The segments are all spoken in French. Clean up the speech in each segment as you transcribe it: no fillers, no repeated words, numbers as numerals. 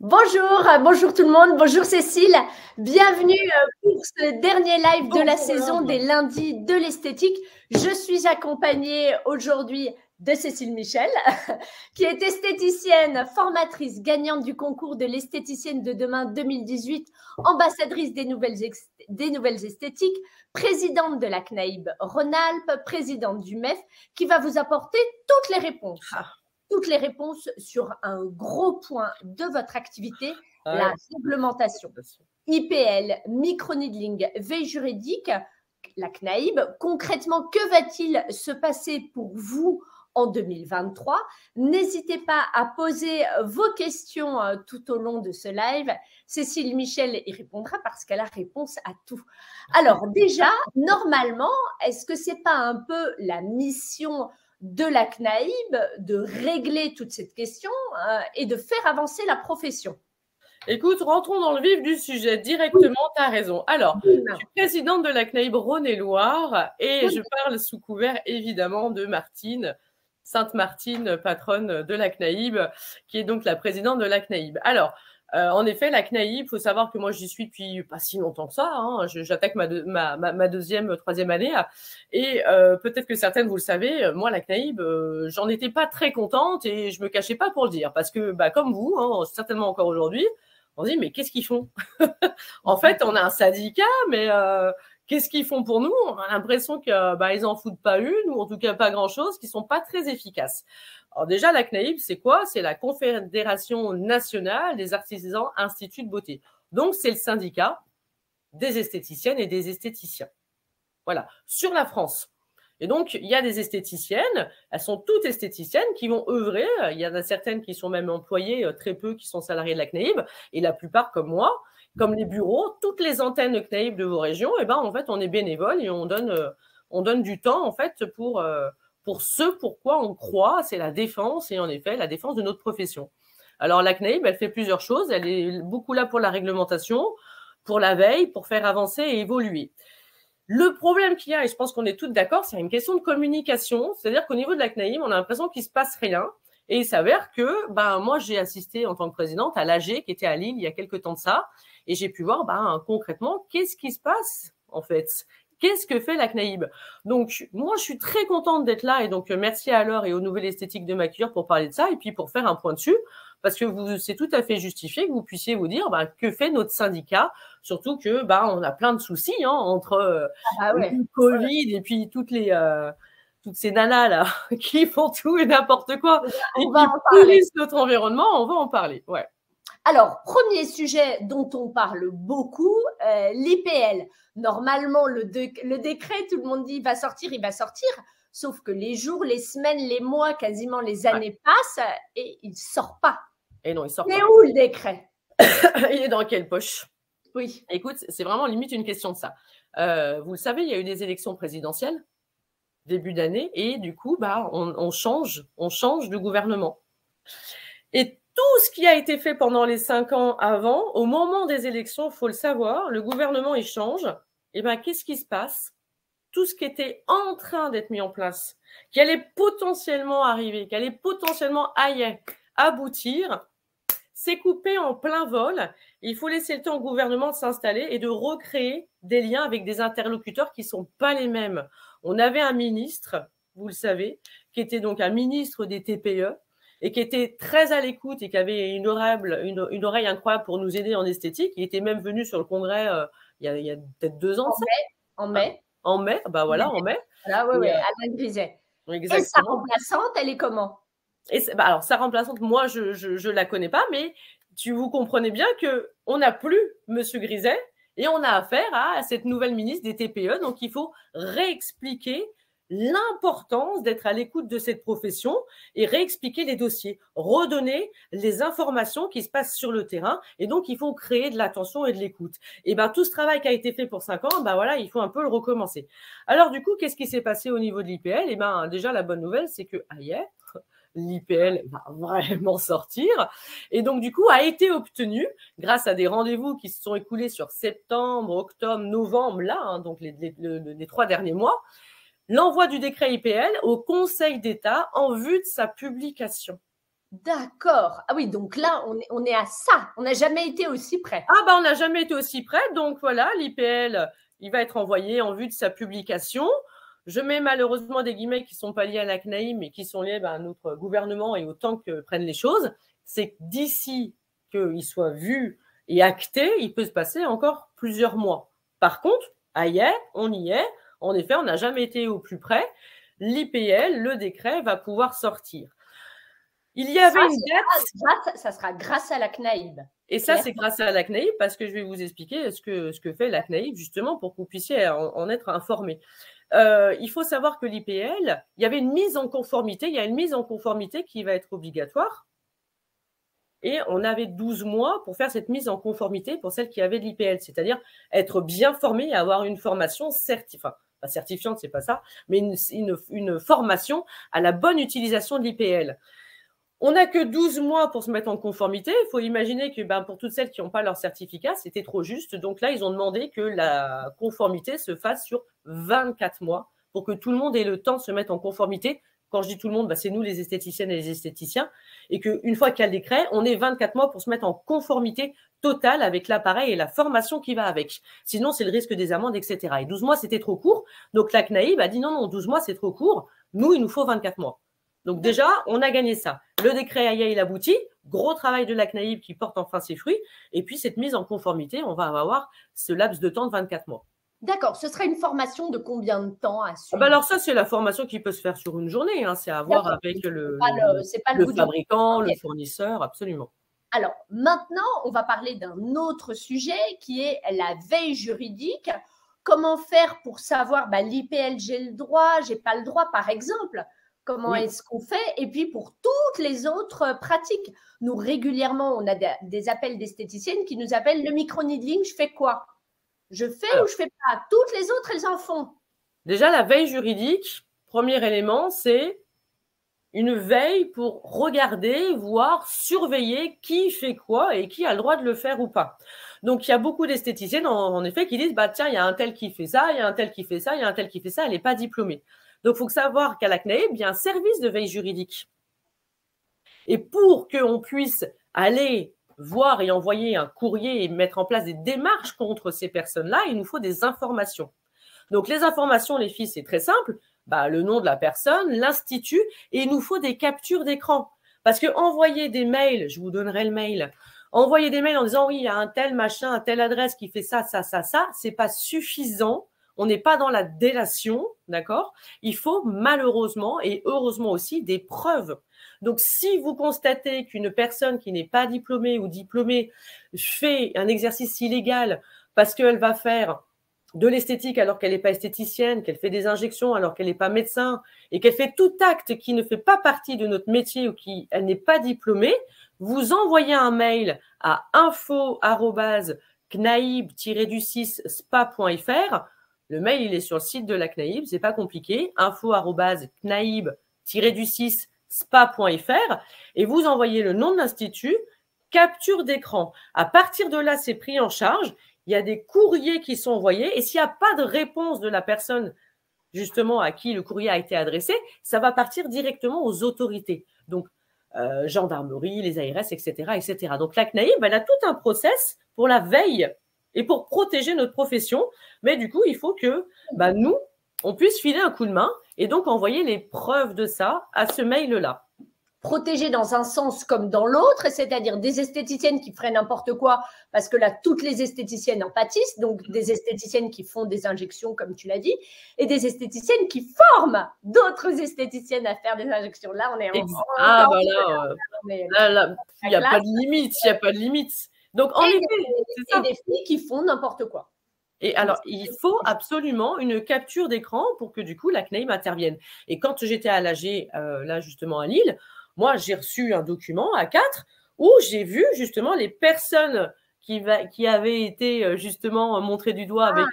Bonjour tout le monde, bonjour Cécile, bienvenue pour ce dernier live de la saison des lundis de l'esthétique. Je suis accompagnée aujourd'hui de Cécile Michel, qui est esthéticienne, formatrice, gagnante du concours de l'esthéticienne de demain 2018, ambassadrice des nouvelles esthétiques, présidente de la CNAIB Rhône-Alpes, présidente du MEF, qui va vous apporter toutes les réponses sur un gros point de votre activité, la réglementation. IPL, microneedling, veille juridique, la CNAIB. Concrètement, que va-t-il se passer pour vous en 2023? N'hésitez pas à poser vos questions tout au long de ce live. Cécile Michel y répondra parce qu'elle a réponse à tout. Alors déjà, normalement, est-ce que c'est pas un peu la mission de la CNAIB de régler toute cette question et de faire avancer la profession? Écoute, rentrons dans le vif du sujet directement, tu as raison. Alors, je suis présidente de la CNAIB Rhône-et-Loire et je parle sous couvert évidemment de Martine, Sainte-Martine, patronne de la CNAIB, qui est donc la présidente de la CNAIB. Alors, en effet, la CNAIB, il faut savoir que moi, j'y suis depuis pas si longtemps que ça. Hein. J'attaque ma deuxième, troisième année. Et peut-être que certaines, vous le savez, moi, la CNAIB, j'en étais pas très contente et je me cachais pas pour le dire. Parce que, comme vous, hein, certainement encore aujourd'hui, on se dit, mais qu'est-ce qu'ils font? En fait, on a un syndicat, mais qu'est-ce qu'ils font pour nous? On a l'impression qu'ils en foutent pas une, ou en tout cas pas grand-chose, qui sont pas très efficaces. Alors déjà, la CNAIB, c'est quoi? C'est la Confédération nationale des artisans instituts de beauté. Donc, c'est le syndicat des esthéticiennes et des esthéticiens. Voilà, sur la France. Et donc, il y a des esthéticiennes, elles sont toutes esthéticiennes qui vont œuvrer. Il y en a certaines qui sont même employées, très peu qui sont salariées de la CNAIB, et la plupart, comme moi, comme les bureaux, toutes les antennes CNAIB de vos régions, et en fait, on est bénévole et on donne du temps, en fait, pour ce pourquoi on croit, c'est la défense, et en effet, la défense de notre profession. Alors, la CNAIB, elle fait plusieurs choses. Elle est beaucoup là pour la réglementation, pour la veille, pour faire avancer et évoluer. Le problème qu'il y a, et je pense qu'on est toutes d'accord, c'est une question de communication. C'est-à-dire qu'au niveau de la CNAIB, on a l'impression qu'il ne se passe rien. Et il s'avère que moi, j'ai assisté en tant que présidente à l'AG qui était à Lille il y a quelques temps de ça. Et j'ai pu voir concrètement qu'est-ce qui se passe en fait. Qu'est-ce que fait la CNAIB? Donc, moi, je suis très contente d'être là. Et donc, merci à Laure et aux Nouvelles Esthétiques de Maquilleur pour parler de ça et puis pour faire un point dessus. Parce que c'est tout à fait justifié que vous puissiez vous dire que fait notre syndicat, surtout que on a plein de soucis entre le Covid et puis toutes ces nanas là qui font tout et n'importe quoi et qui pourrissent notre environnement. On va en parler. Ouais. Alors, premier sujet dont on parle beaucoup, l'IPL. Normalement, le décret, tout le monde dit il va sortir. Sauf que les jours, les semaines, les mois, quasiment les années passent et il ne sort pas. Et non, il sort pas. Mais où le décret? Il est dans quelle poche? Oui. Écoute, c'est vraiment limite une question de ça. Vous le savez, il y a eu des élections présidentielles début d'année et du coup, on change de gouvernement. Et tout ce qui a été fait pendant les 5 ans avant, au moment des élections, il faut le savoir, le gouvernement, il change. Et qu'est-ce qui se passe? Tout ce qui était en train d'être mis en place, qui allait potentiellement arriver, qui allait potentiellement aboutir, c'est coupé en plein vol. Il faut laisser le temps au gouvernement de s'installer et de recréer des liens avec des interlocuteurs qui ne sont pas les mêmes. On avait un ministre, vous le savez, qui était donc un ministre des TPE et qui était très à l'écoute et qui avait une oreille incroyable pour nous aider en esthétique. Il était même venu sur le congrès il y a peut-être 2 ans. En mai. En mai, voilà, en mai. Voilà, oui, Alain Griset. Exactement. Et sa remplaçante, elle est comment? Alors, sa remplaçante, moi, je la connais pas, mais vous comprenez bien qu'on n'a plus Monsieur Griset et on a affaire à cette nouvelle ministre des TPE. Donc, il faut réexpliquer l'importance d'être à l'écoute de cette profession et réexpliquer les dossiers, redonner les informations qui se passent sur le terrain. Et donc, il faut créer de l'attention et de l'écoute. Et tout ce travail qui a été fait pour 5 ans, voilà, il faut un peu le recommencer. Alors, du coup, qu'est-ce qui s'est passé au niveau de l'IPL? Déjà, la bonne nouvelle, c'est que hier, l'IPL va vraiment sortir et donc du coup a été obtenu grâce à des rendez-vous qui se sont écoulés sur septembre, octobre, novembre, donc les 3 derniers mois, l'envoi du décret IPL au Conseil d'État en vue de sa publication. D'accord. Ah oui, donc là, on est à ça. On n'a jamais été aussi près. Ah bah, on n'a jamais été aussi près. Donc voilà, l'IPL, il va être envoyé en vue de sa publication. Je mets malheureusement des guillemets qui ne sont pas liés à la CNAIM, mais qui sont liés à notre gouvernement et au temps que prennent les choses. C'est que d'ici qu'il soit vu et acté, il peut se passer encore plusieurs mois. Par contre, on y est. En effet, on n'a jamais été au plus près. L'IPL, le décret, va pouvoir sortir. Il y avait une date. Ça sera grâce à la CNAIB. Et ça, c'est grâce à la CNAIB, parce que je vais vous expliquer ce que fait la CNAIB, justement, pour que vous puissiez en être informés. Il faut savoir que l'IPL, il y avait une mise en conformité, il y a une mise en conformité qui va être obligatoire. Et on avait 12 mois pour faire cette mise en conformité pour celles qui avaient de l'IPL, c'est-à-dire être bien formé et avoir une formation certifiante, pas certifiante, c'est pas ça, mais une formation à la bonne utilisation de l'IPL. On n'a que 12 mois pour se mettre en conformité. Il faut imaginer que pour toutes celles qui n'ont pas leur certificat, c'était trop juste. Donc là, ils ont demandé que la conformité se fasse sur 24 mois pour que tout le monde ait le temps de se mettre en conformité. Quand je dis tout le monde, c'est nous les esthéticiennes et les esthéticiens. Et qu'une fois qu'il y a le décret, on ait 24 mois pour se mettre en conformité totale avec l'appareil et la formation qui va avec. Sinon, c'est le risque des amendes, etc. Et 12 mois, c'était trop court. Donc la CNAIB a dit non, 12 mois, c'est trop court. Nous, il nous faut 24 mois. Donc déjà, on a gagné ça. Le décret il aboutit, gros travail de la CNAIB qui porte enfin ses fruits, et puis cette mise en conformité, on va avoir ce laps de temps de 24 mois. D'accord, ce serait une formation de combien de temps à suivre? Alors ça, c'est la formation qui peut se faire sur une journée, c'est à voir avec le fabricant, le fournisseur, absolument. Alors maintenant, on va parler d'un autre sujet qui est la veille juridique. Comment faire pour savoir l'IPL, j'ai le droit, j'ai pas le droit, par exemple? Comment est-ce qu'on fait? Et puis, pour toutes les autres pratiques, nous, régulièrement, on a des appels d'esthéticiennes qui nous appellent le micro-needling, je fais quoi? Je fais ou je fais pas? Toutes les autres, elles en font. Déjà, la veille juridique, premier élément, c'est une veille pour regarder, voir, surveiller qui fait quoi et qui a le droit de le faire ou pas. Donc, il y a beaucoup d'esthéticiennes, en effet, qui disent, tiens, il y a un tel qui fait ça, il y a un tel qui fait ça, il y a un tel qui fait ça, elle n'est pas diplômée. Donc, il faut savoir qu'à la CNAIB, il y a un service de veille juridique. Et pour qu'on puisse aller voir et envoyer un courrier et mettre en place des démarches contre ces personnes-là, il nous faut des informations. Donc, les informations, les filles, c'est très simple. Le nom de la personne, l'institut, et il nous faut des captures d'écran. Parce que envoyer des mails, je vous donnerai le mail, envoyer des mails en disant, oui, il y a un tel machin, un telle adresse qui fait ça, ça, ça, ça, c'est pas suffisant. On n'est pas dans la délation, d'accord? Il faut malheureusement et heureusement aussi des preuves. Donc, si vous constatez qu'une personne qui n'est pas diplômée ou diplômée fait un exercice illégal parce qu'elle va faire de l'esthétique alors qu'elle n'est pas esthéticienne, qu'elle fait des injections alors qu'elle n'est pas médecin et qu'elle fait tout acte qui ne fait pas partie de notre métier ou qu'elle n'est pas diplômée, vous envoyez un mail à info@cnaib-du6spa.fr. Le mail, il est sur le site de la CNAIB, c'est pas compliqué, info@cnaib-du6spa.fr et vous envoyez le nom de l'institut, capture d'écran. À partir de là, c'est pris en charge. Il y a des courriers qui sont envoyés et s'il n'y a pas de réponse de la personne justement à qui le courrier a été adressé, ça va partir directement aux autorités. Donc, gendarmerie, les ARS, etc., etc. Donc, la CNAIB, elle a tout un process pour la veille et pour protéger notre profession. Mais du coup, il faut que nous, on puisse filer un coup de main et donc envoyer les preuves de ça à ce mail-là. Protéger dans un sens comme dans l'autre, c'est-à-dire des esthéticiennes qui feraient n'importe quoi, parce que là, toutes les esthéticiennes en pâtissent, donc des esthéticiennes qui font des injections, comme tu l'as dit, et des esthéticiennes qui forment d'autres esthéticiennes à faire des injections. Là, on est il n'y a pas de limite, il n'y a pas de limite. Donc, en effet, c'est ça. Des filles qui font n'importe quoi. Et alors, il faut absolument une capture d'écran pour que, du coup, la CNAIB intervienne. Et quand j'étais à l'AG, là, justement, à Lille, moi, j'ai reçu un document A4 où j'ai vu, justement, les personnes qui avaient été, justement, montrées du doigt avec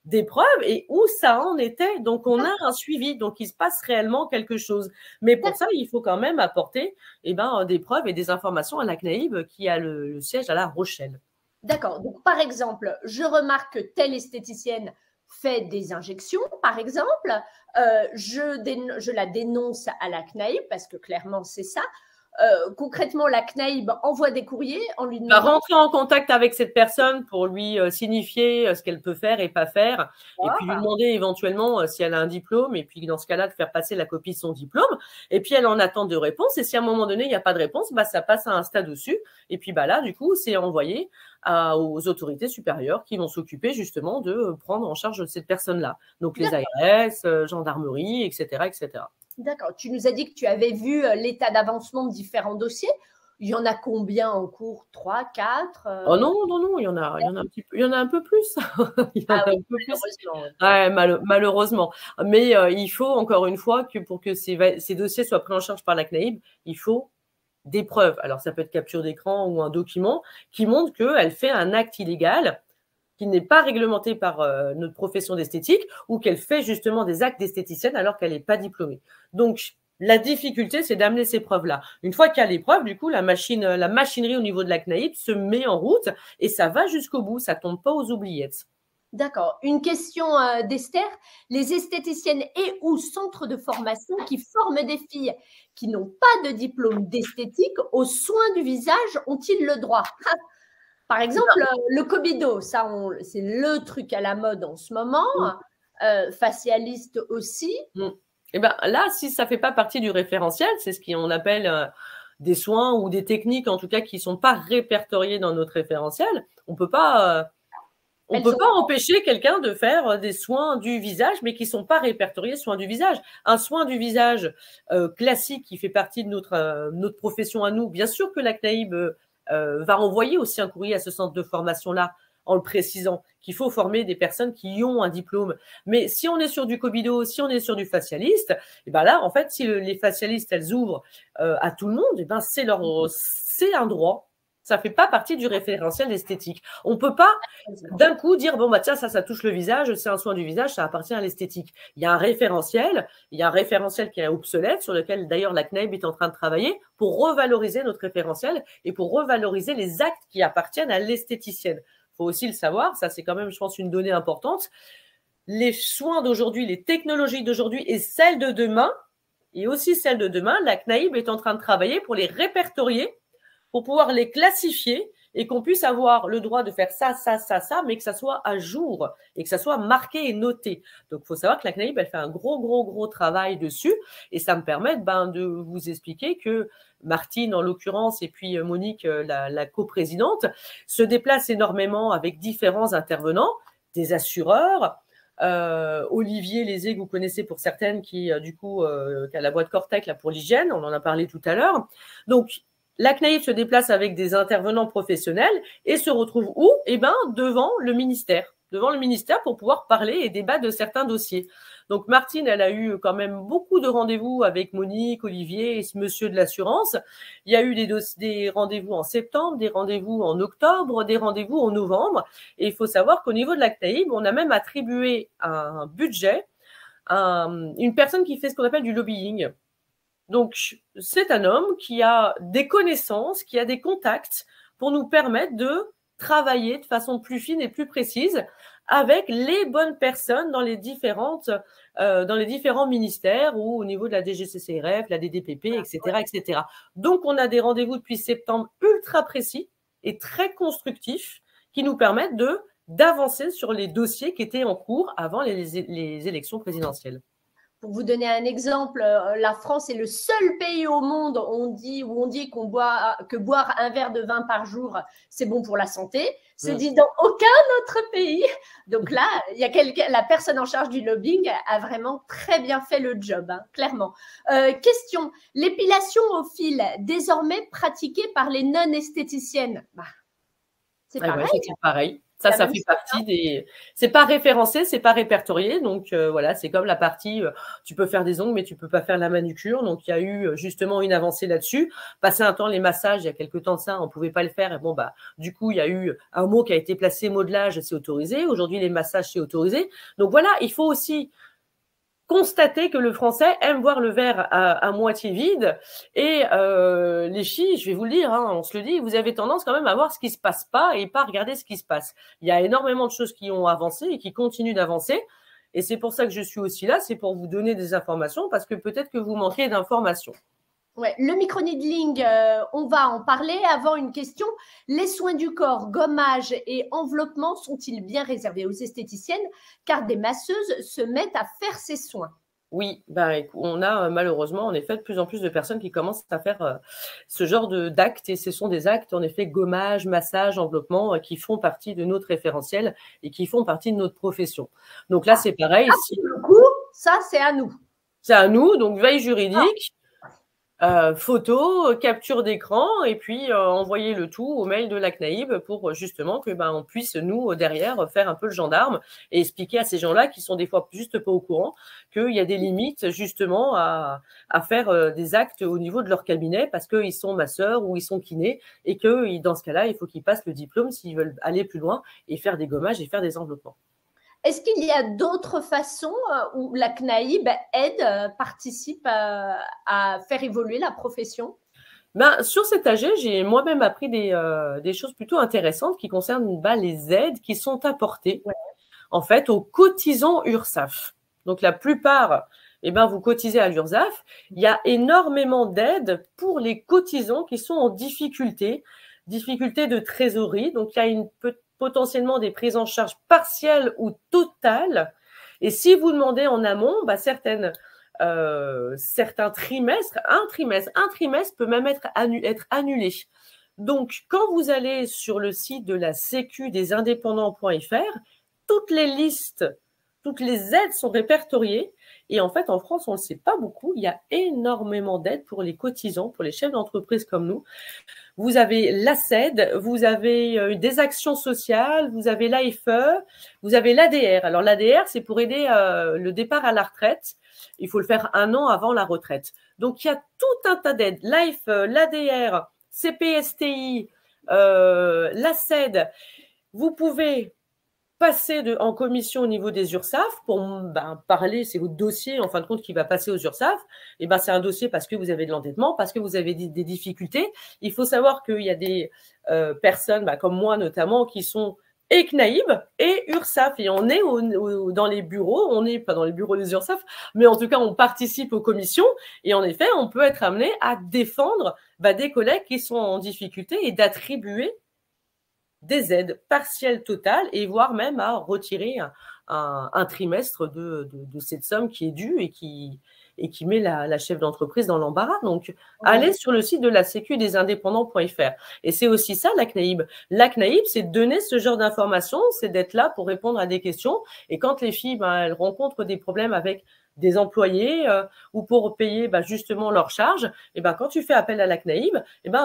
des preuves et où ça en était. Donc, on a un suivi. Donc, il se passe réellement quelque chose. Mais pour ça, il faut quand même apporter des preuves et des informations à la CNAIB qui a le siège à La Rochelle. D'accord. Donc, par exemple, je remarque que telle esthéticienne fait des injections, par exemple. Je la dénonce à la CNAIB parce que clairement, c'est ça. concrètement, la CNAIB envoie des courriers en lui demandant… Rentrer en contact avec cette personne pour lui signifier ce qu'elle peut faire et pas faire, et puis lui demander éventuellement si elle a un diplôme, et puis dans ce cas-là, de faire passer la copie de son diplôme, et puis elle en attend de réponse, et si à un moment donné, il n'y a pas de réponse, ça passe à un stade au-dessus, et puis là, du coup, c'est envoyé aux autorités supérieures qui vont s'occuper justement de prendre en charge cette personne-là. Donc les ARS, gendarmerie, etc., etc. D'accord. Tu nous as dit que tu avais vu l'état d'avancement de différents dossiers. Il y en a combien en cours? 3, 4 Oh non, il y en a un petit peu, il y en a un peu plus. Malheureusement. Mais il faut, encore une fois, que pour que ces dossiers soient pris en charge par la CNAIB, il faut des preuves. Alors, ça peut être capture d'écran ou un document qui montre qu'elle fait un acte illégal qui n'est pas réglementé par notre profession d'esthétique, ou qu'elle fait justement des actes d'esthéticienne alors qu'elle n'est pas diplômée. Donc, la difficulté, c'est d'amener ces preuves-là. Une fois qu'il y a les preuves, du coup, la machinerie au niveau de la CNAIB se met en route et ça va jusqu'au bout, ça ne tombe pas aux oubliettes. D'accord. Une question d'Esther. Les esthéticiennes et ou centres de formation qui forment des filles qui n'ont pas de diplôme d'esthétique aux soins du visage ont-ils le droit? Par exemple, le Cobido, ça, c'est le truc à la mode en ce moment. Facialiste aussi. Et là, si ça ne fait pas partie du référentiel, c'est ce qu'on appelle des soins ou des techniques, en tout cas, qui ne sont pas répertoriées dans notre référentiel, on ne peut pas empêcher quelqu'un de faire des soins du visage, mais qui ne sont pas répertoriés soins du visage. Un soin du visage classique qui fait partie de notre profession à nous, bien sûr que la CNAIB va envoyer aussi un courrier à ce centre de formation-là en le précisant qu'il faut former des personnes qui ont un diplôme. Mais si on est sur du Cobido, si on est sur du facialiste, et là, en fait, si les facialistes, elles ouvrent à tout le monde, c'est un droit. Ça ne fait pas partie du référentiel esthétique. On ne peut pas d'un coup dire, tiens, ça touche le visage, c'est un soin du visage, ça appartient à l'esthétique. Il y a un référentiel qui est obsolète, sur lequel d'ailleurs la CNAIB est en train de travailler pour revaloriser notre référentiel et pour revaloriser les actes qui appartiennent à l'esthéticienne. Il faut aussi le savoir, ça c'est quand même, je pense, une donnée importante. Les soins d'aujourd'hui, les technologies d'aujourd'hui et celles de demain, la CNAIB est en train de travailler pour les répertorier, pour pouvoir les classifier et qu'on puisse avoir le droit de faire ça, mais que ça soit à jour et que ça soit marqué et noté. Donc, il faut savoir que la CNAIB, elle fait un gros travail dessus et ça me permet de vous expliquer que Martine, en l'occurrence, et puis Monique, la coprésidente, se déplacent énormément avec différents intervenants, des assureurs, Olivier Lézé, que vous connaissez pour certaines, qui a la boîte Cortec là, pour l'hygiène, on en a parlé tout à l'heure. Donc, la CNAIB se déplace avec des intervenants professionnels et se retrouve où? Devant le ministère pour pouvoir parler et débattre de certains dossiers. Donc, Martine, elle a eu quand même beaucoup de rendez-vous avec Monique, Olivier et ce monsieur de l'assurance. Il y a eu des rendez-vous en septembre, des rendez-vous en octobre, des rendez-vous en novembre. Et il faut savoir qu'au niveau de la CNAIB, on a même attribué un budget à une personne qui fait ce qu'on appelle du lobbying. Donc, c'est un homme qui a des connaissances, qui a des contacts pour nous permettre de travailler de façon plus fine et plus précise avec les bonnes personnes dans les différents ministères ou au niveau de la DGCCRF, la DDPP, etc., etc. Donc, on a des rendez-vous depuis septembre ultra précis et très constructifs qui nous permettent d'avancer sur les dossiers qui étaient en cours avant les élections présidentielles. Pour vous donner un exemple, la France est le seul pays au monde où on dit que boire un verre de vin par jour, c'est bon pour la santé. C'est dit dans aucun autre pays. Donc là, la personne en charge du lobbying a vraiment très bien fait le job, clairement. Question, l'épilation au fil, désormais pratiquée par les non-esthéticiennes. C'est pareil. Ouais, c'est pareil. Ça fait partie des… C'est pas référencé, c'est pas répertorié. Donc, voilà, c'est comme la partie, tu peux faire des ongles, mais tu peux pas faire la manucure. Donc, il y a eu justement une avancée là-dessus. Passer un temps, les massages, il y a quelques temps de ça, on pouvait pas le faire. Et du coup, il y a eu un mot qui a été placé, modelage, c'est autorisé. Aujourd'hui, les massages, c'est autorisé. Donc, voilà, il faut aussi constater que le français aime voir le verre à moitié vide et les filles, je vais vous le dire, on se le dit, vous avez tendance quand même à voir ce qui se passe pas et pas regarder ce qui se passe. Il y a énormément de choses qui ont avancé et qui continuent d'avancer et c'est pour ça que je suis aussi là, c'est pour vous donner des informations parce que peut-être que vous manquez d'informations. Ouais, le microneedling, on va en parler. Avant, une question. Les soins du corps, gommage et enveloppement sont-ils bien réservés aux esthéticiennes car des masseuses se mettent à faire ces soins? Oui, on a malheureusement, en effet, de plus en plus de personnes qui commencent à faire ce genre d'actes. Et ce sont des actes, en effet, gommage, massage, enveloppement, qui font partie de notre référentiel et qui font partie de notre profession. Donc là, c'est pareil. Pour le coup, ça, c'est à nous. C'est à nous, donc veille juridique. Photo, capture d'écran et puis envoyer le tout au mail de la CNAIB pour justement que on puisse, nous, derrière, faire un peu le gendarme et expliquer à ces gens-là qui sont des fois juste pas au courant qu'il y a des limites justement à faire des actes au niveau de leur cabinet parce qu'ils sont masseurs ou ils sont kinés et que dans ce cas-là, il faut qu'ils passent le diplôme s'ils veulent aller plus loin et faire des gommages et faire des enveloppements. Est-ce qu'il y a d'autres façons où la CNAIB aide, participe à faire évoluer la profession? Sur cet AG, j'ai moi-même appris des choses plutôt intéressantes qui concernent les aides qui sont apportées en fait aux cotisants URSSAF. Donc la plupart, vous cotisez à l'URSSAF. Il y a énormément d'aides pour les cotisants qui sont en difficulté de trésorerie. Donc il y a potentiellement des prises en charge partielles ou totales. Et si vous demandez en amont, certains trimestres, un trimestre peut même être annulé. Donc, quand vous allez sur le site de la sécu des indépendants.fr, toutes les listes, toutes les aides sont répertoriées. Et en fait, en France, on ne le sait pas beaucoup. Il y a énormément d'aides pour les cotisants, pour les chefs d'entreprise comme nous. Vous avez l'ACED, vous avez des actions sociales, vous avez l'AFE, vous avez l'ADR. Alors, l'ADR, c'est pour aider le départ à la retraite. Il faut le faire 1 an avant la retraite. Donc, il y a tout un tas d'aides. L'AFE, l'ADR, CPSTI, l'ACED. Vous pouvez passer en commission au niveau des URSSAF pour parler, c'est votre dossier en fin de compte qui va passer aux URSSAF. Et c'est un dossier parce que vous avez de l'endettement, parce que vous avez des difficultés. Il faut savoir qu'il y a des personnes, comme moi notamment, qui sont et CNAIB et URSSAF. Et on est dans les bureaux, on n'est pas dans les bureaux des URSSAF, mais en tout cas, on participe aux commissions. Et en effet, on peut être amené à défendre des collègues qui sont en difficulté et d'attribuer des aides partielles totales et voire même à retirer un trimestre de cette somme qui est due et qui met la chef d'entreprise dans l'embarras. Donc, allez sur le site de la sécu des indépendants.fr. Et c'est aussi ça, la CNAIB. La CNAIB, c'est de donner ce genre d'informations, c'est d'être là pour répondre à des questions. Et quand les filles, elles rencontrent des problèmes avec des employés ou pour payer justement leurs charges, quand tu fais appel à la CNAIB,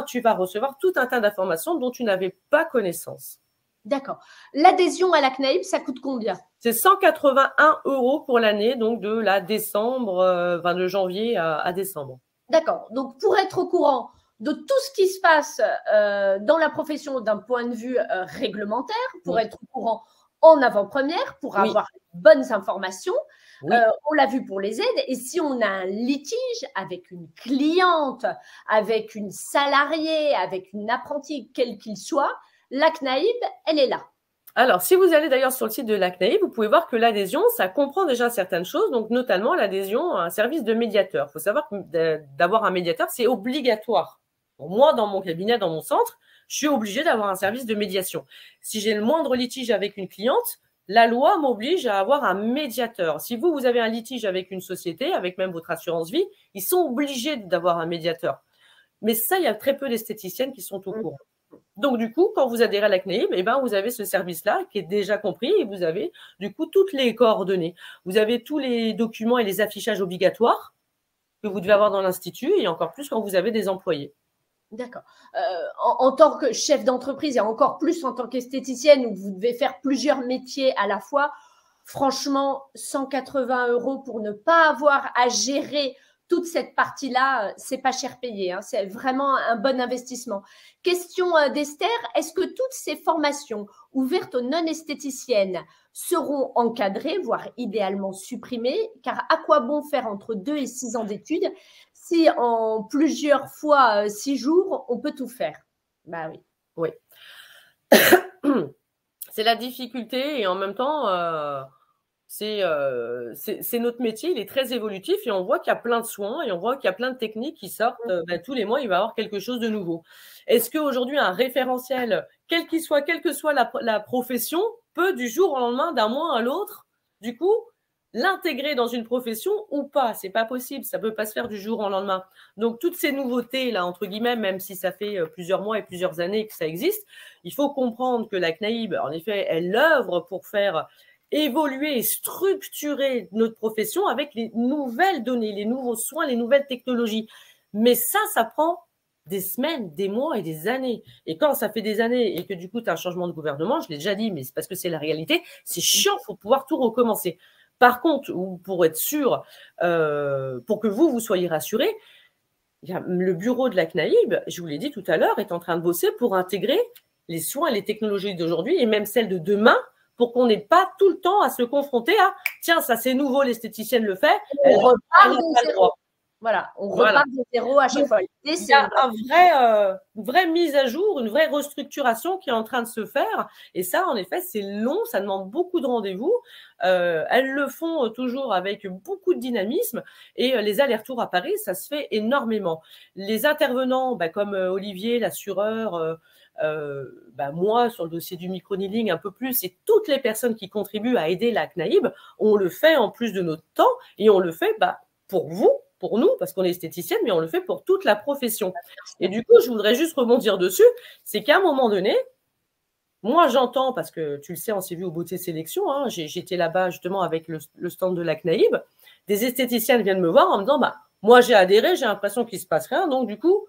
tu vas recevoir tout un tas d'informations dont tu n'avais pas connaissance. D'accord. L'adhésion à la CNAIB, ça coûte combien? C'est 181 € pour l'année, donc de de janvier à décembre. D'accord. Donc, pour être au courant de tout ce qui se passe dans la profession d'un point de vue réglementaire, pour être au courant en avant-première, pour avoir les bonnes informations, on l'a vu pour les aides. Et si on a un litige avec une cliente, avec une salariée, avec une apprentie, quel qu'il soit, la CNAIB, elle est là. Alors, si vous allez d'ailleurs sur le site de la CNAIB, vous pouvez voir que l'adhésion, ça comprend déjà certaines choses, donc notamment l'adhésion à un service de médiateur. Il faut savoir que d'avoir un médiateur, c'est obligatoire. Pour moi, dans mon cabinet, dans mon centre, je suis obligée d'avoir un service de médiation. Si j'ai le moindre litige avec une cliente, la loi m'oblige à avoir un médiateur. Si vous avez un litige avec une société, avec même votre assurance vie, ils sont obligés d'avoir un médiateur. Mais ça, il y a très peu d'esthéticiennes qui sont au courant. Donc, du coup, quand vous adhérez à la CNAIB, vous avez ce service-là qui est déjà compris et vous avez, du coup, toutes les coordonnées. Vous avez tous les documents et les affichages obligatoires que vous devez avoir dans l'Institut et encore plus quand vous avez des employés. D'accord. En tant que chef d'entreprise et encore plus en tant qu'esthéticienne où vous devez faire plusieurs métiers à la fois, franchement, 180 € pour ne pas avoir à gérer toute cette partie-là, c'est pas cher payé. C'est vraiment un bon investissement. Question d'Esther, est-ce que toutes ces formations ouvertes aux non-esthéticiennes seront encadrées, voire idéalement supprimées? Car à quoi bon faire entre 2 et 6 ans d'études si en plusieurs fois 6 jours, on peut tout faire? Oui. Oui. C'est la difficulté et en même temps, c'est notre métier, il est très évolutif et on voit qu'il y a plein de soins et on voit qu'il y a plein de techniques qui sortent. Tous les mois, il va y avoir quelque chose de nouveau. Est-ce qu'aujourd'hui, un référentiel, quel qu'il soit, quelle que soit la profession, peut du jour au lendemain, d'un mois à l'autre, du coup, l'intégrer dans une profession ou pas? C'est pas possible, ça peut pas se faire du jour au lendemain. Donc, toutes ces nouveautés, là, entre guillemets, même si ça fait plusieurs mois et plusieurs années que ça existe, il faut comprendre que la CNAIB, en effet, elle œuvre pour faire évoluer et structurer notre profession avec les nouvelles données, les nouveaux soins, les nouvelles technologies. Mais ça prend des semaines, des mois et des années. Et quand ça fait des années et que du coup, tu as un changement de gouvernement, je l'ai déjà dit, mais c'est parce que c'est la réalité, c'est chiant, il faut pouvoir tout recommencer. Par contre, pour être sûr, pour que vous soyez rassurés, le bureau de la CNAIB, je vous l'ai dit tout à l'heure, est en train de bosser pour intégrer les soins et les technologies d'aujourd'hui et même celles de demain, pour qu'on n'ait pas tout le temps à se confronter à « tiens, ça c'est nouveau, l'esthéticienne le fait, elle repart de zéro ». Voilà, on repart de zéro à chaque fois. Il y a une vraie mise à jour, une vraie restructuration qui est en train de se faire. Et ça, en effet, c'est long, ça demande beaucoup de rendez-vous. Elles le font toujours avec beaucoup de dynamisme. Et les allers-retours à Paris, ça se fait énormément. Les intervenants, comme Olivier, l'assureur, moi, sur le dossier du microneedling un peu plus, et toutes les personnes qui contribuent à aider la CNAIB, on le fait en plus de notre temps et on le fait pour vous, pour nous, parce qu'on est esthéticienne, mais on le fait pour toute la profession. Et du coup, je voudrais juste rebondir dessus, c'est qu'à un moment donné, moi j'entends, parce que tu le sais, on s'est vu au Beauté Sélection, hein, j'étais là-bas justement avec le stand de la CNAIB, des esthéticiennes viennent me voir en me disant, moi j'ai adhéré, j'ai l'impression qu'il ne se passe rien, donc du coup,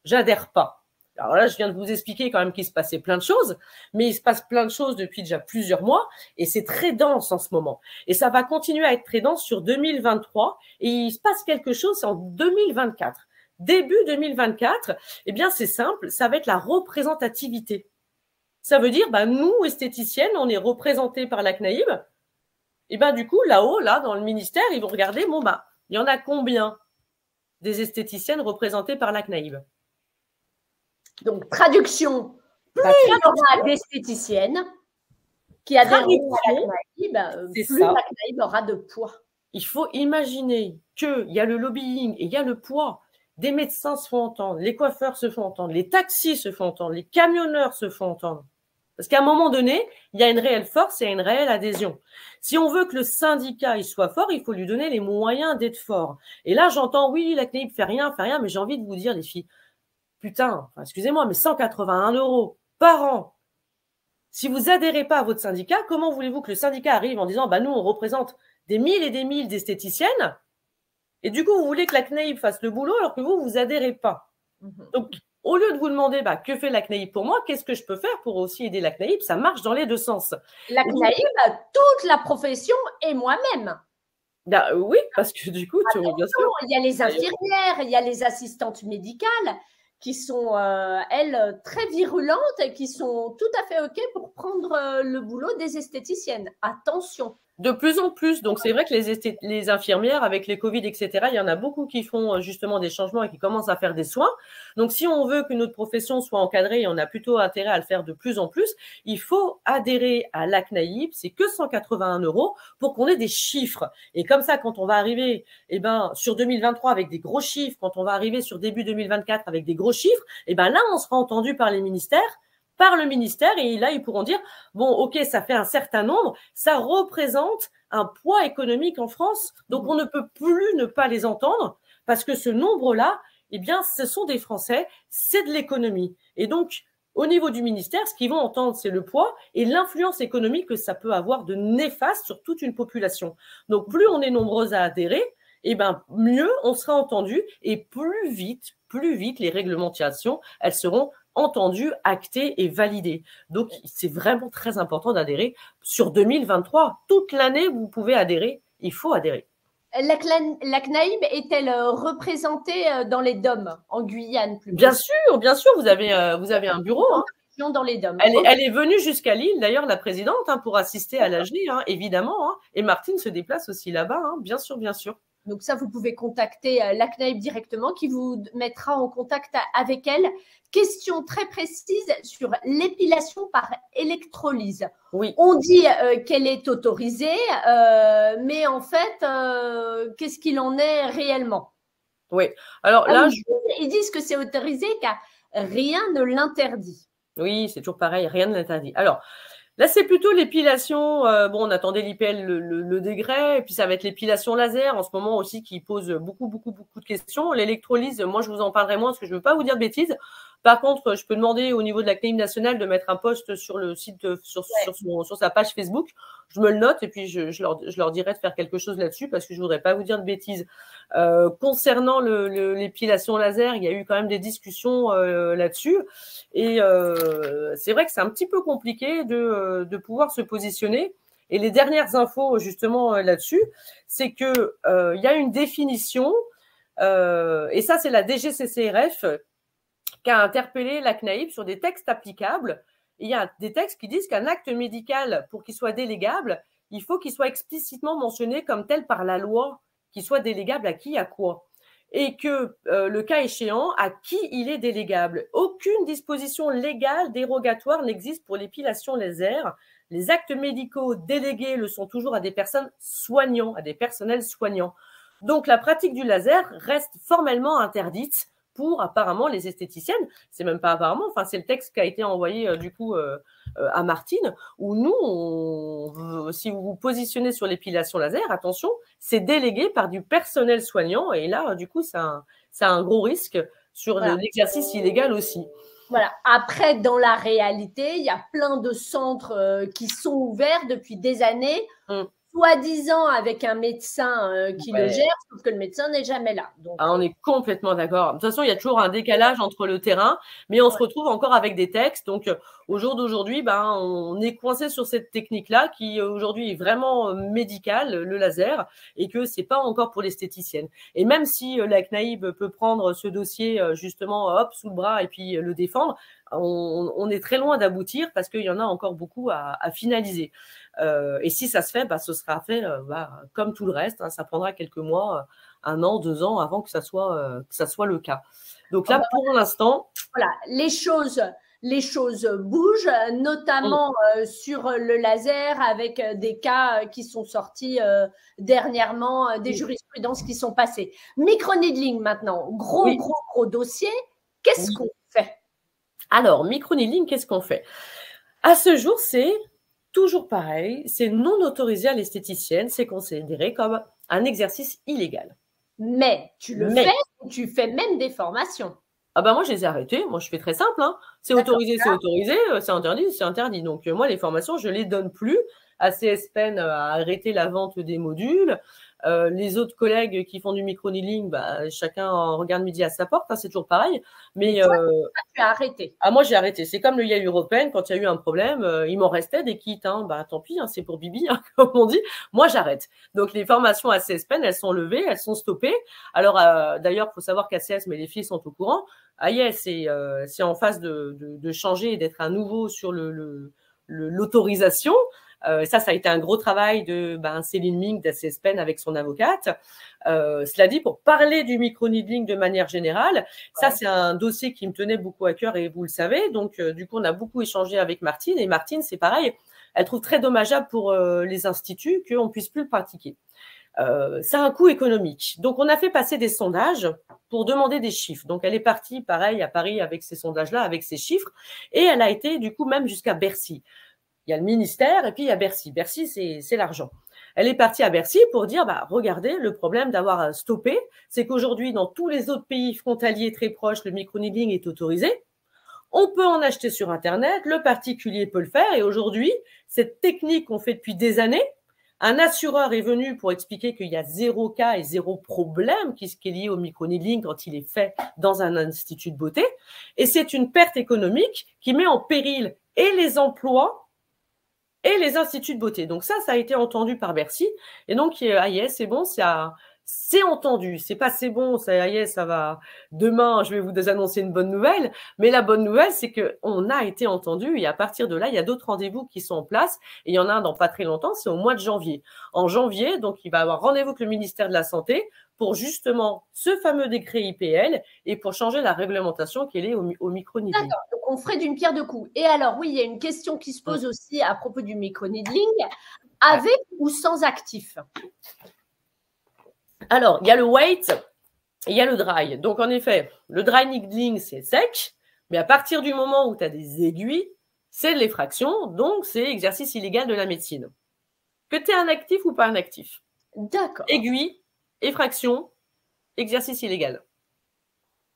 j'adhère pas. Alors là, je viens de vous expliquer quand même qu'il se passait plein de choses, mais il se passe plein de choses depuis déjà plusieurs mois et c'est très dense en ce moment. Et ça va continuer à être très dense sur 2023 et il se passe quelque chose en 2024. Début 2024, eh bien, c'est simple, ça va être la représentativité. Ça veut dire, nous, esthéticiennes, on est représentés par la CNAIB. Et du coup, là-haut, là, dans le ministère, ils vont regarder, il y en a combien des esthéticiennes représentées par la CNAIB? Donc, traduction, plus il y aura d'esthéticiennes qui adhéreront à la CNAIB, plus la CNAIB aura de poids. Il faut imaginer qu'il y a le lobbying et il y a le poids. Des médecins se font entendre, les coiffeurs se font entendre, les taxis se font entendre, les camionneurs se font entendre. Parce qu'à un moment donné, il y a une réelle force et une réelle adhésion. Si on veut que le syndicat il soit fort, il faut lui donner les moyens d'être fort. Et là, j'entends, oui, la CNAIB fait rien, mais j'ai envie de vous dire, les filles, putain, excusez-moi, mais 181 € par an. Si vous adhérez pas à votre syndicat, comment voulez-vous que le syndicat arrive en disant, nous, on représente des mille et des mille d'esthéticiennes, et du coup, vous voulez que la CNAIB fasse le boulot alors que vous adhérez pas. Donc, au lieu de vous demander, que fait la CNAIB pour moi, qu'est-ce que je peux faire pour aussi aider la CNAIB? Ça marche dans les deux sens. La CNAIB, toute la profession et moi-même. Oui, parce que du coup, bien sûr. Il y a les infirmières, il y a les assistantes médicales qui sont, elles, très virulentes et qui sont tout à fait OK pour prendre le boulot des esthéticiennes. Attention. De plus en plus. Donc, c'est vrai que les infirmières, avec les Covid, etc., il y en a beaucoup qui font justement des changements et qui commencent à faire des soins. Donc, si on veut que notre profession soit encadrée, et on a plutôt intérêt à le faire de plus en plus, il faut adhérer à la CNAIB. C'est que 181 € pour qu'on ait des chiffres. Et comme ça, quand on va arriver sur 2023 avec des gros chiffres, quand on va arriver sur début 2024 avec des gros chiffres, là, on sera entendu par les ministères, par le ministère, et là, ils pourront dire, bon, OK, ça fait un certain nombre, ça représente un poids économique en France, donc on ne peut plus ne pas les entendre, parce que ce nombre-là, ce sont des Français, c'est de l'économie. Et donc, au niveau du ministère, ce qu'ils vont entendre, c'est le poids et l'influence économique que ça peut avoir de néfaste sur toute une population. Donc, plus on est nombreux à adhérer, mieux on sera entendu, et plus vite, les réglementations, elles seront entendu, acté et validé. Donc, c'est vraiment très important d'adhérer sur 2023. Toute l'année, vous pouvez adhérer. Il faut adhérer. La CNAIB est-elle représentée dans les DOM, en Guyane plus Bien sûr, vous avez un bureau. Dans les DOM. Elle est venue jusqu'à Lille, d'ailleurs, la présidente, pour assister à l'AG, évidemment. Et Martine se déplace aussi là-bas, bien sûr, bien sûr. Donc ça, vous pouvez contacter la CNAIP directement qui vous mettra en contact avec elle. Question très précise sur l'épilation par électrolyse. Oui. On dit qu'elle est autorisée, mais en fait, qu'est-ce qu'il en est réellement? Oui. Alors là, ils disent que c'est autorisé car rien ne l'interdit. Oui, c'est toujours pareil, rien ne l'interdit. Alors, là, c'est plutôt l'épilation. Bon, on attendait l'IPL, le degré, et puis ça va être l'épilation laser en ce moment aussi qui pose beaucoup de questions. L'électrolyse, moi, je vous en parlerai moins parce que je ne veux pas vous dire de bêtises. Par contre, je peux demander au niveau de la CNAIP nationale de mettre un post sur le site, sur sa page Facebook. Je me le note et puis je leur dirai de faire quelque chose là-dessus parce que je voudrais pas vous dire de bêtises. Concernant l'épilation laser, il y a eu quand même des discussions là-dessus et c'est vrai que c'est un petit peu compliqué de pouvoir se positionner. Et les dernières infos justement là-dessus, c'est que il y a une définition et ça c'est la DGCCRF qui a interpellé la CNAIP sur des textes applicables. Et il y a des textes qui disent qu'un acte médical, pour qu'il soit délégable, il faut qu'il soit explicitement mentionné comme tel par la loi, qu'il soit délégable à qui, à quoi. Et que le cas échéant, à qui il est délégable. Aucune disposition légale dérogatoire n'existe pour l'épilation laser. Les actes médicaux délégués le sont toujours à des personnes soignantes, à des personnels soignants. Donc la pratique du laser reste formellement interdite pour apparemment les esthéticiennes. C'est même pas apparemment, enfin c'est le texte qui a été envoyé du coup à Martine, où nous, si vous vous positionnez sur l'épilation laser, attention, c'est délégué par du personnel soignant et là du coup ça a un gros risque sur l'exercice illégal aussi. Voilà. Après, dans la réalité, il y a plein de centres qui sont ouverts depuis des années. Soi-disant avec un médecin qui le gère, sauf que le médecin n'est jamais là. Donc, on est complètement d'accord. De toute façon, il y a toujours un décalage entre le terrain, mais on se retrouve encore avec des textes. Donc, au jour d'aujourd'hui, on est coincé sur cette technique-là qui, aujourd'hui, est vraiment médicale, le laser, et que c'est pas encore pour l'esthéticienne. Et même si la CNAIP peut prendre ce dossier, justement, hop, sous le bras et puis le défendre, on est très loin d'aboutir parce qu'il y en a encore beaucoup à finaliser. Et si ça se fait, ce sera fait comme tout le reste. Ça prendra quelques mois, 1 an, 2 ans avant que ça soit le cas. Donc là, pour l'instant, voilà, les choses bougent, notamment sur le laser avec des cas qui sont sortis dernièrement, des jurisprudences qui sont passées. Microneedling maintenant, gros dossier. Qu'est-ce qu'on fait? Alors, microneedling, qu'est-ce qu'on fait? À ce jour, c'est toujours pareil, c'est non autorisé à l'esthéticienne, c'est considéré comme un exercice illégal. Mais tu le fais, tu fais même des formations. Ah moi, je les ai arrêtées. Moi, je fais très simple. C'est autorisé, c'est autorisé. C'est interdit, c'est interdit. Donc, moi, les formations, je ne les donne plus. ACSPEN a arrêté la vente des modules. Les autres collègues qui font du microneedling, chacun regarde midi à sa porte, c'est toujours pareil. Mais toi, tu as arrêté. Moi, j'ai arrêté. C'est comme le Yale Européenne, quand il y a eu un problème, il m'en restait des kits. Tant pis, c'est pour Bibi, comme on dit. Moi, j'arrête. Donc, les formations ACSPEN, elles sont levées, elles sont stoppées. Alors, d'ailleurs, il faut savoir qu'ACS, mais les filles sont au courant. AIS, c'est en phase de changer et d'être à nouveau sur l'autorisation. Ça a été un gros travail de Céline Ming d'ACSPEN avec son avocate. Cela dit, pour parler du microneedling de manière générale, ça c'est un dossier qui me tenait beaucoup à cœur et vous le savez. Donc du coup, on a beaucoup échangé avec Martine et Martine, c'est pareil, elle trouve très dommageable pour les instituts qu'on puisse plus le pratiquer. Ça a un coût économique. Donc on a fait passer des sondages pour demander des chiffres. Donc elle est partie, pareil, à Paris avec ces sondages-là, avec ces chiffres, et elle a été du coup même jusqu'à Bercy. Il y a le ministère et puis il y a Bercy. Bercy, c'est l'argent. Elle est partie à Bercy pour dire, regardez, le problème d'avoir stoppé, c'est qu'aujourd'hui, dans tous les autres pays frontaliers très proches, le microneedling est autorisé. On peut en acheter sur Internet, le particulier peut le faire. Et aujourd'hui, cette technique qu'on fait depuis des années, un assureur est venu pour expliquer qu'il y a 0 cas et 0 problème qui est lié au microneedling quand il est fait dans un institut de beauté. Et c'est une perte économique qui met en péril et les emplois et les instituts de beauté. Donc ça a été entendu par Bercy. Et donc, AIS, c'est bon, ça c'est entendu. C'est pas c'est bon, ça y est, ça va. Demain, je vais vous annoncer une bonne nouvelle. Mais la bonne nouvelle, c'est qu'on a été entendu et à partir de là, il y a d'autres rendez-vous qui sont en place. Et il y en a un dans pas très longtemps, c'est au mois de janvier. En janvier, donc, il va y avoir rendez-vous avec le ministère de la Santé pour justement ce fameux décret IPL et pour changer la réglementation qui est liée au micro-needling. D'accord, donc on ferait d'une pierre deux coups. Et alors, oui, il y a une question qui se pose aussi à propos du micro-needling, avec ou sans actif? Alors, il y a le weight et il y a le dry. Donc, en effet, le dry needling, c'est sec, mais à partir du moment où tu as des aiguilles, c'est de l'effraction, donc c'est exercice illégal de la médecine. Que tu aies un actif ou pas un actif. D'accord. Aiguille, effraction, exercice illégal.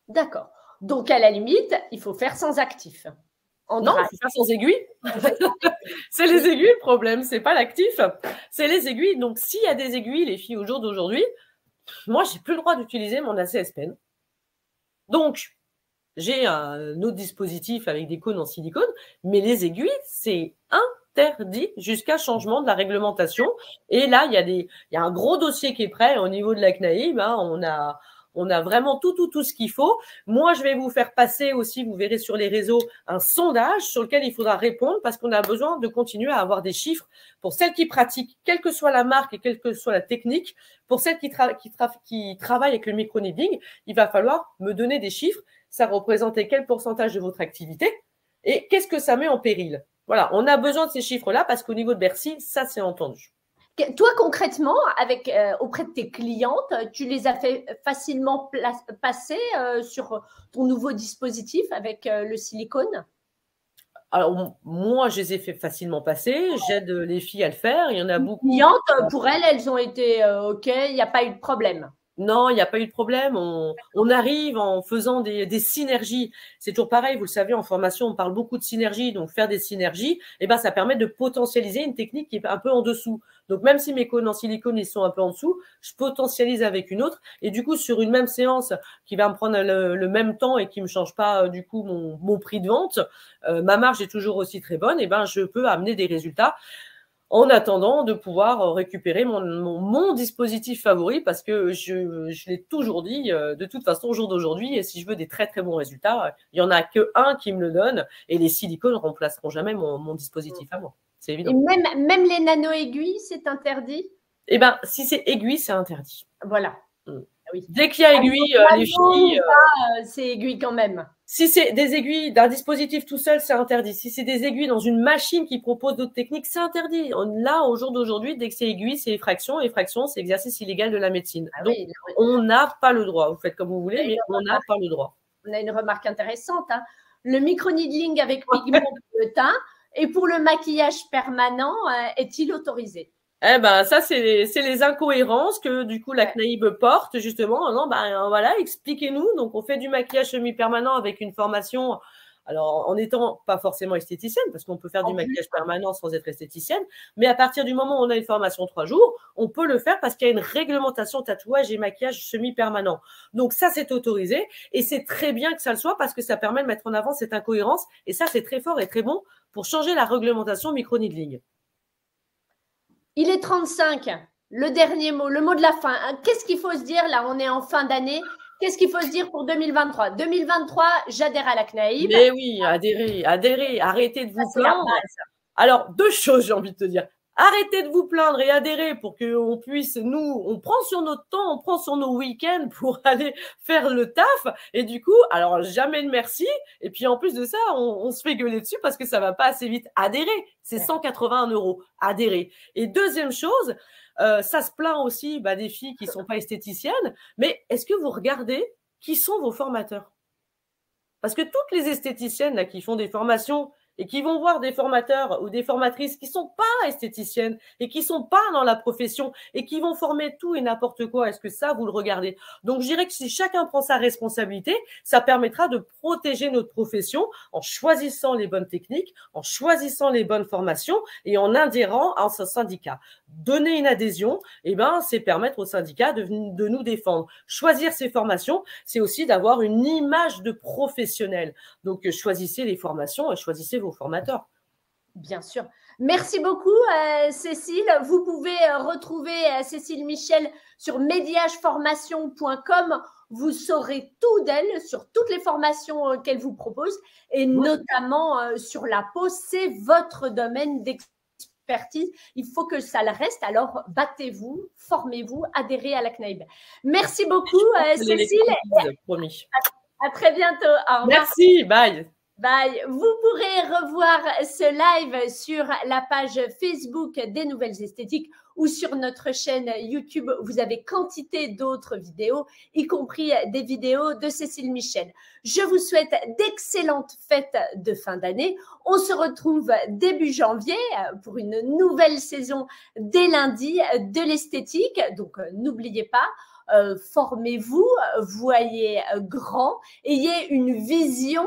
D'accord. Donc, à la limite, il faut faire sans actif. Non, il faut faire sans aiguille. C'est les aiguilles le problème, c'est pas l'actif, c'est les aiguilles. Donc, s'il y a des aiguilles, les filles, au jour d'aujourd'hui, moi, j'ai plus le droit d'utiliser mon ACS Pen. Donc, j'ai un autre dispositif avec des cônes en silicone, mais les aiguilles, c'est interdit jusqu'à changement de la réglementation. Et là, il y a un gros dossier qui est prêt au niveau de la CNAIM. Hein, on a vraiment tout ce qu'il faut. Moi, je vais vous faire passer aussi, vous verrez sur les réseaux, un sondage sur lequel il faudra répondre parce qu'on a besoin de continuer à avoir des chiffres pour celles qui pratiquent, quelle que soit la marque et quelle que soit la technique. Pour celles qui travaillent avec le micro-needling, il va falloir me donner des chiffres. Ça représentait quel pourcentage de votre activité et qu'est-ce que ça met en péril. Voilà, on a besoin de ces chiffres-là parce qu'au niveau de Bercy, ça, c'est entendu. Toi, concrètement, auprès de tes clientes, tu les as fait facilement passer sur ton nouveau dispositif avec le silicone? Alors, moi, je les ai fait facilement passer. J'aide les filles à le faire. Il y en a beaucoup. Les clientes, pour elles ont été OK, il n'y a pas eu de problème. Non, il n'y a pas eu de problème. On arrive en faisant des synergies. C'est toujours pareil, vous le savez, en formation, on parle beaucoup de synergie. Donc, faire des synergies, ça permet de potentialiser une technique qui est un peu en dessous. Donc, même si mes cônes en silicone, ils sont un peu en dessous, je potentialise avec une autre. Et du coup, sur une même séance qui va me prendre le même temps et qui me change pas, du coup, mon prix de vente, ma marge est toujours aussi très bonne, je peux amener des résultats en attendant de pouvoir récupérer mon dispositif favori parce que je l'ai toujours dit, de toute façon, au jour d'aujourd'hui, si je veux des très, très bons résultats, il n'y en a qu'un qui me le donne et les silicones ne remplaceront jamais mon dispositif à moi. C'est évident. Et même les nano-aiguilles, c'est interdit? Si c'est aiguille, c'est interdit. Voilà. Oui. Dès qu'il y a aiguille, les filles… c'est aiguille quand même. Si c'est des aiguilles d'un dispositif tout seul, c'est interdit. Si c'est des aiguilles dans une machine qui propose d'autres techniques, c'est interdit. Là, au jour d'aujourd'hui, dès que c'est aiguille, c'est effraction. Effraction, c'est exercice illégal de la médecine. Donc, on n'a pas le droit. Vous faites comme vous voulez, mais on n'a pas le droit. On a une remarque intéressante. Hein. Le micro-needling avec pigment pour le teint et pour le maquillage permanent, est-il autorisé? Ça, c'est les incohérences que, du coup, la CNAIB porte, justement. Non, voilà, expliquez-nous. Donc, on fait du maquillage semi-permanent avec une formation, alors, en étant pas forcément esthéticienne, parce qu'on peut faire du maquillage permanent sans être esthéticienne, mais à partir du moment où on a une formation 3 jours, on peut le faire parce qu'il y a une réglementation tatouage et maquillage semi-permanent. Donc, ça, c'est autorisé et c'est très bien que ça le soit parce que ça permet de mettre en avant cette incohérence et ça, c'est très fort et très bon pour changer la réglementation micro-needling. Il est 35, le dernier mot, le mot de la fin. Qu'est-ce qu'il faut se dire là? On est en fin d'année. Qu'est-ce qu'il faut se dire pour 2023? 2023, j'adhère à la CNAIB. Mais oui, adhérez, arrêtez de vous plaindre. Alors, 2 choses, j'ai envie de te dire. Arrêtez de vous plaindre et adhérez pour qu'on puisse, on prend sur notre temps, on prend sur nos week-ends pour aller faire le taf. Et du coup, alors jamais de merci. Et puis en plus de ça, on se fait gueuler dessus parce que ça va pas assez vite. Adhérez, c'est 181 €. Adhérez. Et deuxième chose, ça se plaint aussi des filles qui sont pas esthéticiennes. Mais est-ce que vous regardez qui sont vos formateurs? Parce que toutes les esthéticiennes là qui font des formations et qui vont voir des formateurs ou des formatrices qui sont pas esthéticiennes et qui sont pas dans la profession et qui vont former tout et n'importe quoi. Est-ce que ça, vous le regardez? Donc, je dirais que si chacun prend sa responsabilité, ça permettra de protéger notre profession en choisissant les bonnes techniques, en choisissant les bonnes formations et en adhérant à ce syndicat. Donner une adhésion, c'est permettre au syndicat de nous défendre. Choisir ces formations, c'est aussi d'avoir une image de professionnel. Donc, choisissez les formations et choisissez vos formateurs. Bien sûr. Merci beaucoup, Cécile. Vous pouvez retrouver Cécile Michel sur mediageformation.com. Vous saurez tout d'elle sur toutes les formations qu'elle vous propose et notamment sur la peau. C'est votre domaine d'expertise. Il faut que ça le reste. Alors, battez-vous, formez-vous, adhérez à la CNAIB. Merci beaucoup, Cécile. Promis. À très bientôt. Au revoir. Merci. Bye. Bye. Vous pourrez revoir ce live sur la page Facebook des Nouvelles Esthétiques ou sur notre chaîne YouTube. Vous avez quantité d'autres vidéos, y compris des vidéos de Cécile Michel. Je vous souhaite d'excellentes fêtes de fin d'année. On se retrouve début janvier pour une nouvelle saison dès lundi de l'esthétique. Donc, n'oubliez pas, formez-vous, voyez grand, ayez une vision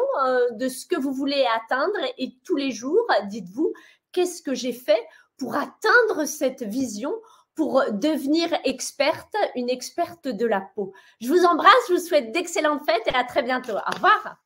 de ce que vous voulez atteindre et tous les jours, dites-vous, qu'est-ce que j'ai fait pour atteindre cette vision, pour devenir experte, une experte de la peau. Je vous embrasse, je vous souhaite d'excellentes fêtes et à très bientôt. Au revoir.